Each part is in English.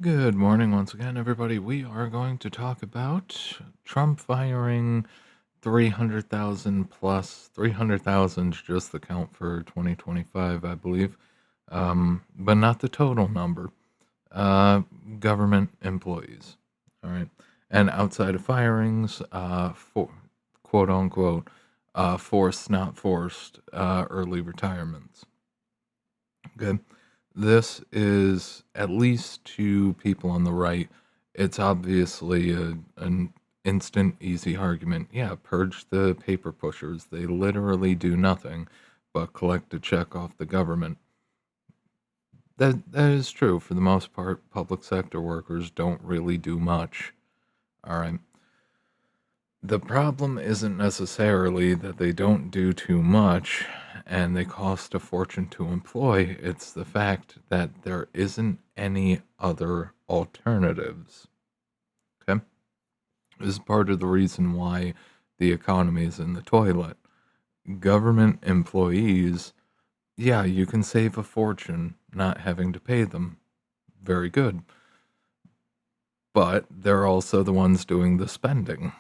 Good morning once again, everybody. We are going to talk about Trump firing 300,000 plus 300,000, just the count for 2025, I believe, but not the total number. Uh, Government employees. All right. And outside of firings, for quote unquote, forced, not forced, early retirements. Okay. This is at least to people on the right. It's obviously an instant, easy argument. Yeah, purge the paper pushers. They literally do nothing but collect a check off the government. That is true. For the most part, public sector workers don't really do much. All right. The problem isn't necessarily that they don't do too much and they cost a fortune to employ. It's the fact that there isn't any other alternatives. Okay? This is part of the reason why the economy is in the toilet. Government employees, yeah, you can save a fortune not having to pay them. Very good. But they're also the ones doing the spending.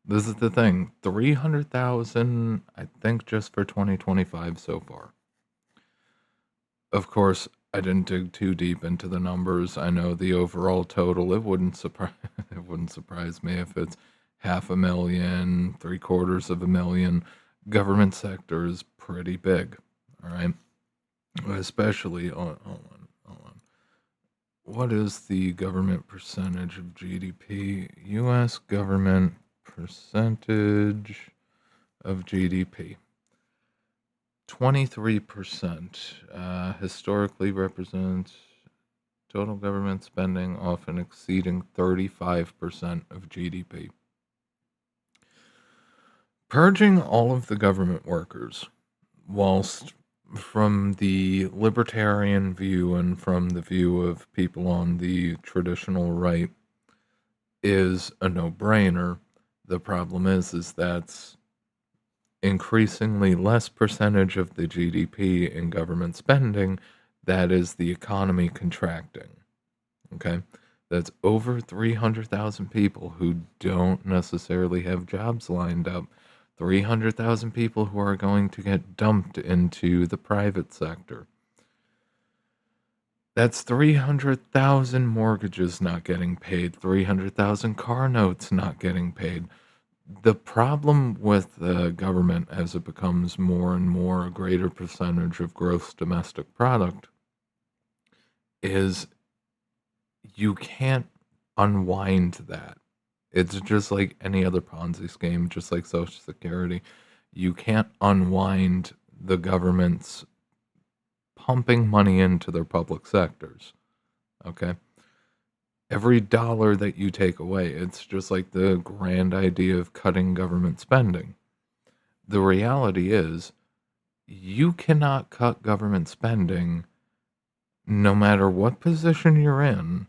This is the thing, 300,000, I think, just for 2025 so far. Of course, I didn't dig too deep into the numbers. I know the overall total, it wouldn't surprise it wouldn't surprise me if it's half a million, three-quarters of a million. Government sector is pretty big, all right? Especially hold on. What is the government percentage of GDP? US government percentage of GDP. 23% historically represents total government spending, often exceeding 35% of GDP. Purging all of the government workers, whilst from the libertarian view and from the view of people on the traditional right, is a no-brainer. The problem is that's increasingly less percentage of the GDP in government spending. That is the economy contracting. Okay. That's over 300,000 people who don't necessarily have jobs lined up. 300,000 people who are going to get dumped into the private sector. That's 300,000 mortgages not getting paid, 300,000 car notes not getting paid. The problem with the government as it becomes more and more a greater percentage of gross domestic product is you can't unwind that. It's just like any other Ponzi scheme, just like Social Security. You can't unwind the government's pumping money into their public sectors. Okay? Every dollar that you take away, it's just like the grand idea of cutting government spending. The reality is, you cannot cut government spending no matter what position you're in,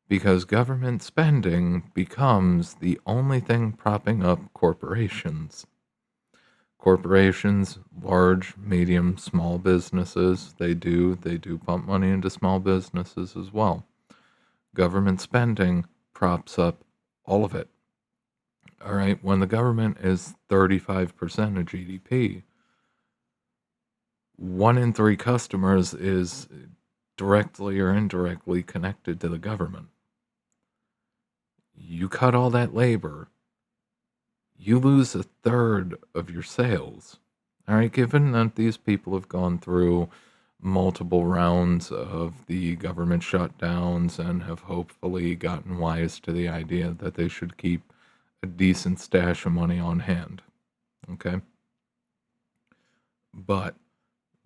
because government spending becomes the only thing propping up corporations. Corporations, large, medium, small businesses, they do pump money into small businesses as well. Government spending props up all of it. All right, when the government is 35% of GDP, 1 in 3 customers is directly or indirectly connected to the government. You cut all that labor, you lose a third of your sales. All right, given that these people have gone through multiple rounds of the government shutdowns and have hopefully gotten wise to the idea that they should keep a decent stash of money on hand. Okay. But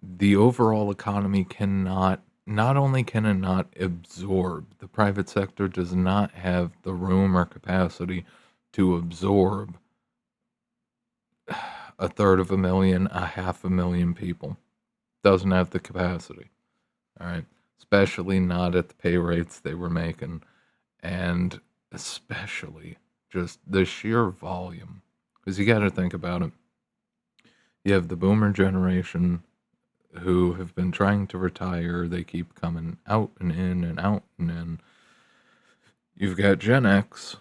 the overall economy cannot, not only can it not absorb, the private sector does not have the room or capacity to absorb a third of a million, a half a million people. Doesn't have the capacity. All right. Especially not at the pay rates they were making. And especially just the sheer volume. Because you got to think about it. You have the boomer generation, who have been trying to retire. They keep coming out and in and out and in. You've got Gen X,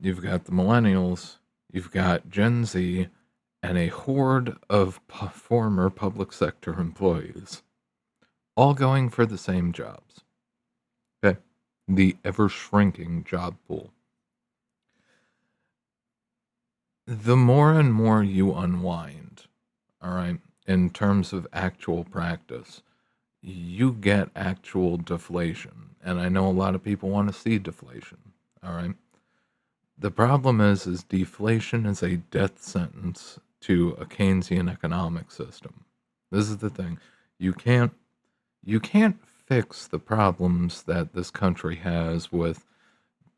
you've got the millennials, you've got Gen Z, and a horde of former public sector employees, all going for the same jobs. Okay? The ever shrinking job pool. The more and more you unwind, all right, in terms of actual practice, you get actual deflation. And I know a lot of people want to see deflation, all right? The problem is deflation is a death sentence to a Keynesian economic system. This is the thing. You can't fix the problems that this country has with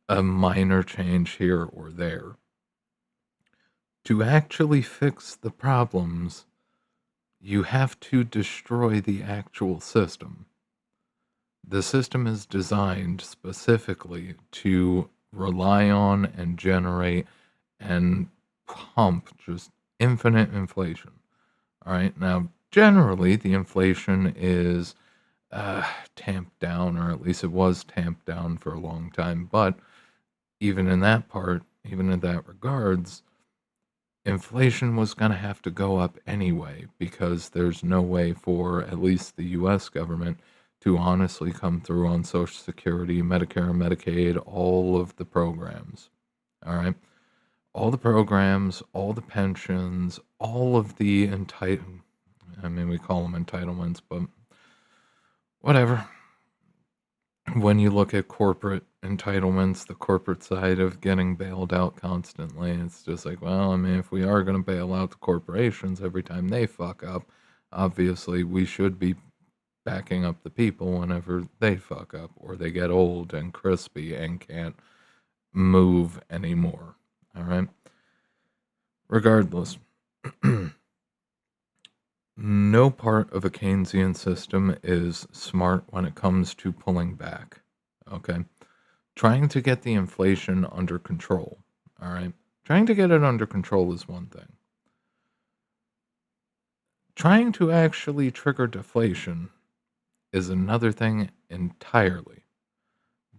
a minor change here or there. To actually fix the problems, you have to destroy the actual system. The system is designed specifically to rely on and generate and pump just infinite inflation. All right. Now, generally, the inflation is tamped down, or at least it was tamped down for a long time. But even in that part, even in that regards, inflation was going to have to go up anyway because there's no way for at least the US government to honestly come through on Social Security, Medicare, Medicaid, all of the programs. All right. All the programs, all the pensions, all of the I mean, we call them entitlements, but whatever. When you look at corporate entitlements, the corporate side of getting bailed out constantly, it's just like, well, I mean, if we are going to bail out the corporations every time they fuck up, obviously we should be backing up the people whenever they fuck up or they get old and crispy and can't move anymore. All right. Regardless, no part of a Keynesian system is smart when it comes to pulling back. Okay. Trying to get the inflation under control. All right. Trying to get it under control is one thing. Trying to actually trigger deflation is another thing entirely.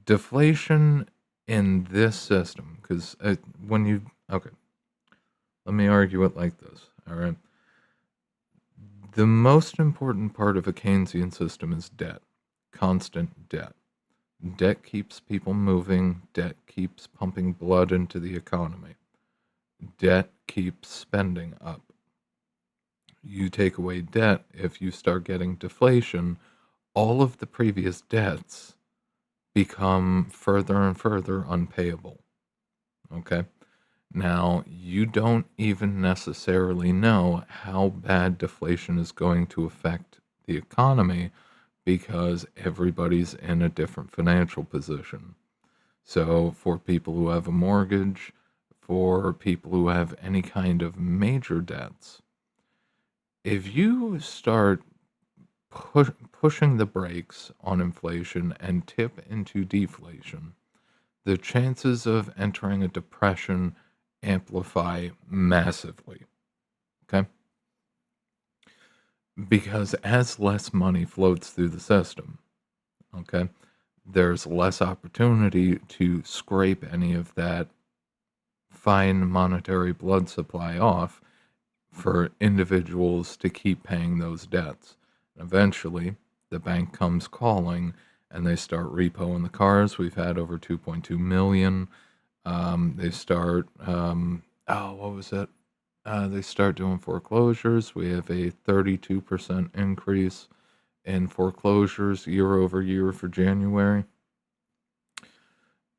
Deflation in this system, because okay, let me argue it like this. All right. The most important part of a Keynesian system is debt, constant debt. Debt keeps people moving, debt keeps pumping blood into the economy, debt keeps spending up. You take away debt, if you start getting deflation, all of the previous debts become further and further unpayable. Okay? Now, you don't even necessarily know how bad deflation is going to affect the economy because everybody's in a different financial position. So, for people who have a mortgage, for people who have any kind of major debts, if you start pushing the brakes on inflation and tip into deflation, the chances of entering a depression amplify massively. Okay? Because as less money floats through the system, okay, there's less opportunity to scrape any of that fine monetary blood supply off for individuals to keep paying those debts. Eventually, the bank comes calling and they start repoing the cars. We've had over 2.2 million. They start, what was it? They start doing foreclosures. We have a 32% increase in foreclosures year over year for January.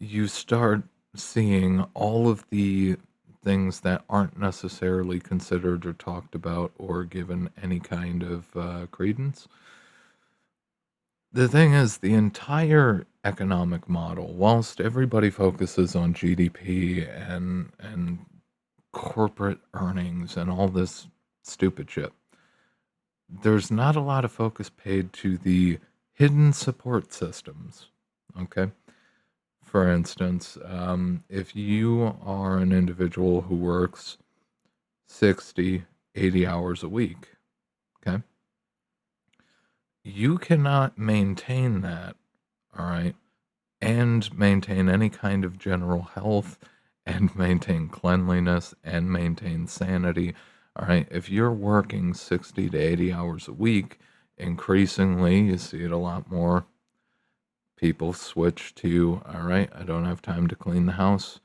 You start seeing all of the things that aren't necessarily considered or talked about or given any kind of credence. The thing is, the entire economic model, whilst everybody focuses on GDP and corporate earnings and all this stupid shit, there's not a lot of focus paid to the hidden support systems. Okay. For instance, if you are an individual who works 60, 80 hours a week, okay, You cannot maintain that, all right, and maintain any kind of general health and maintain cleanliness and maintain sanity, all right? If you're working 60 to 80 hours a week, increasingly, you see it a lot more. People switch to, all right, I don't have time to clean the house.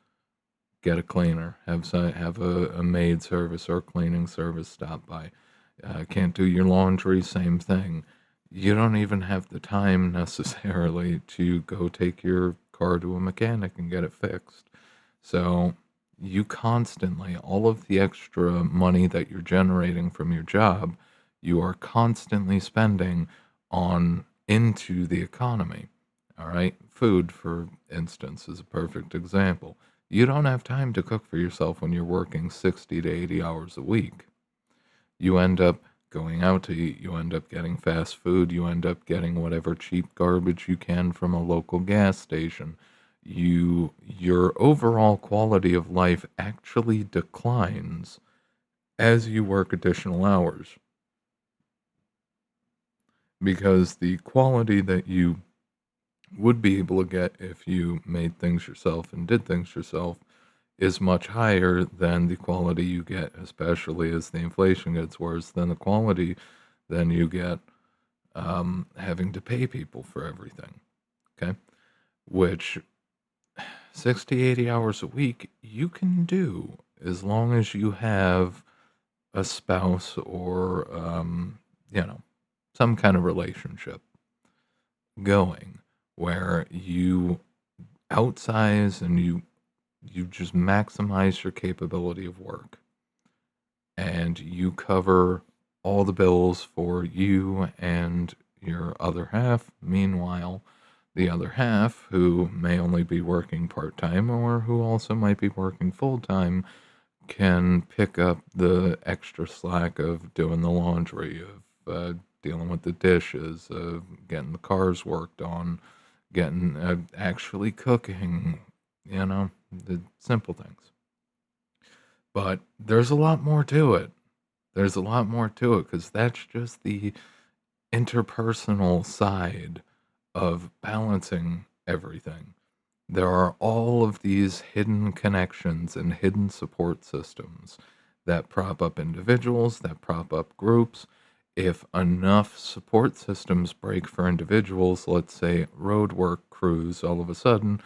Get a cleaner. Have a maid service or cleaning service stop by. Can't do your laundry, same thing. You don't even have the time necessarily to go take your car to a mechanic and get it fixed. So you constantly, all of the extra money that you're generating from your job, you are constantly spending on into the economy. All right. Food, for instance, is a perfect example. You don't have time to cook for yourself when you're working 60 to 80 hours a week. You end up going out to eat, you end up getting fast food, you end up getting whatever cheap garbage you can from a local gas station. Your overall quality of life actually declines as you work additional hours because the quality that you would be able to get if you made things yourself and did things yourself is much higher than the quality you get, especially as the inflation gets worse, than the quality than you get having to pay people for everything. Okay. Which 60, 80 hours a week you can do as long as you have a spouse or, some kind of relationship going where you outsize and you just maximize your capability of work and you cover all the bills for you and your other half. Meanwhile, the other half, who may only be working part time or who also might be working full time, can pick up the extra slack of doing the laundry, of dealing with the dishes, of getting the cars worked on, getting actually cooking, the simple things. But there's a lot more to it. There's a lot more to it because that's just the interpersonal side of balancing everything. There are all of these hidden connections and hidden support systems that prop up individuals, that prop up groups. If enough support systems break for individuals, let's say road work crews, all of a sudden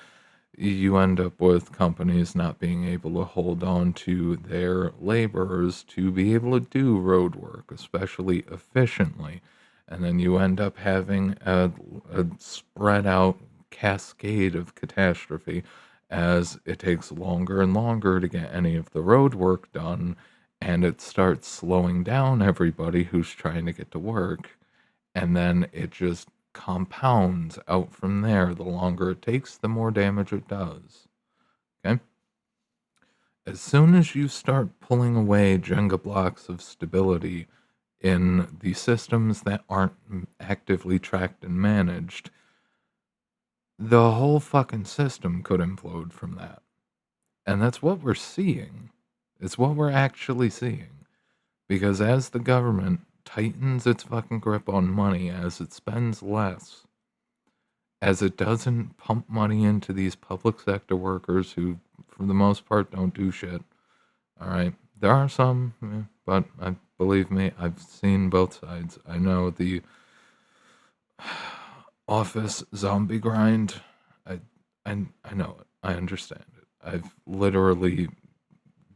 you end up with companies not being able to hold on to their laborers to be able to do road work, especially efficiently. And then you end up having a spread out cascade of catastrophe as it takes longer and longer to get any of the road work done. And it starts slowing down everybody who's trying to get to work. And then it just compounds out from there. The longer it takes, the more damage it does. Okay? As soon as you start pulling away Jenga blocks of stability in the systems that aren't actively tracked and managed, the whole fucking system could implode from that. And that's what we're seeing. It's what we're actually seeing. Because as the government tightens its fucking grip on money, as it spends less, as it doesn't pump money into these public sector workers who, for the most part, don't do shit. All right. There are some, but believe me, I've seen both sides. I know the office zombie grind. I, I know it. I understand it. I've literally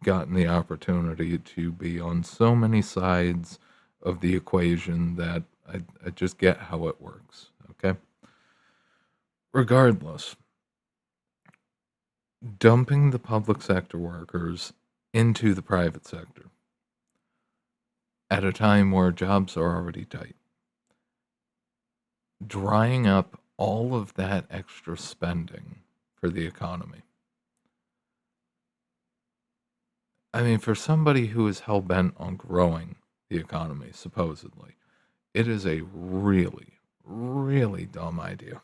gotten the opportunity to be on so many sides of the equation that I just get how it works. Okay. Regardless, dumping the public sector workers into the private sector at a time where jobs are already tight, drying up all of that extra spending for the economy. I mean, for somebody who is hell bent on growing the economy, supposedly, it is a really, really dumb idea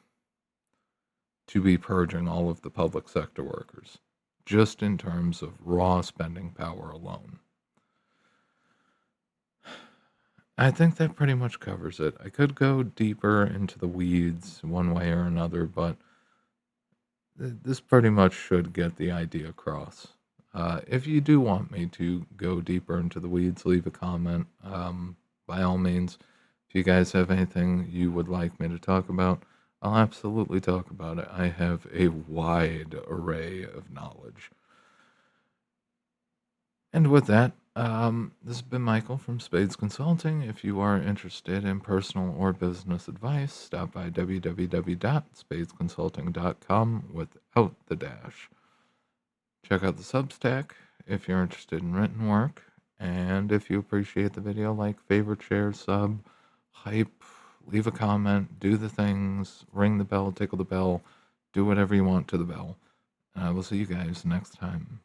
to be purging all of the public sector workers, just in terms of raw spending power alone. I think that pretty much covers it. I could go deeper into the weeds one way or another, but this pretty much should get the idea across. If you do want me to go deeper into the weeds, leave a comment. By all means, if you guys have anything you would like me to talk about, I'll absolutely talk about it. I have a wide array of knowledge. And with that, this has been Michael from Spades Consulting. If you are interested in personal or business advice, stop by www.spadesconsulting.com without the dash. Check out the Substack if you're interested in written work. And if you appreciate the video, like, favorite, share, sub, hype, leave a comment, do the things, ring the bell, tickle the bell, do whatever you want to the bell. And I will see you guys next time.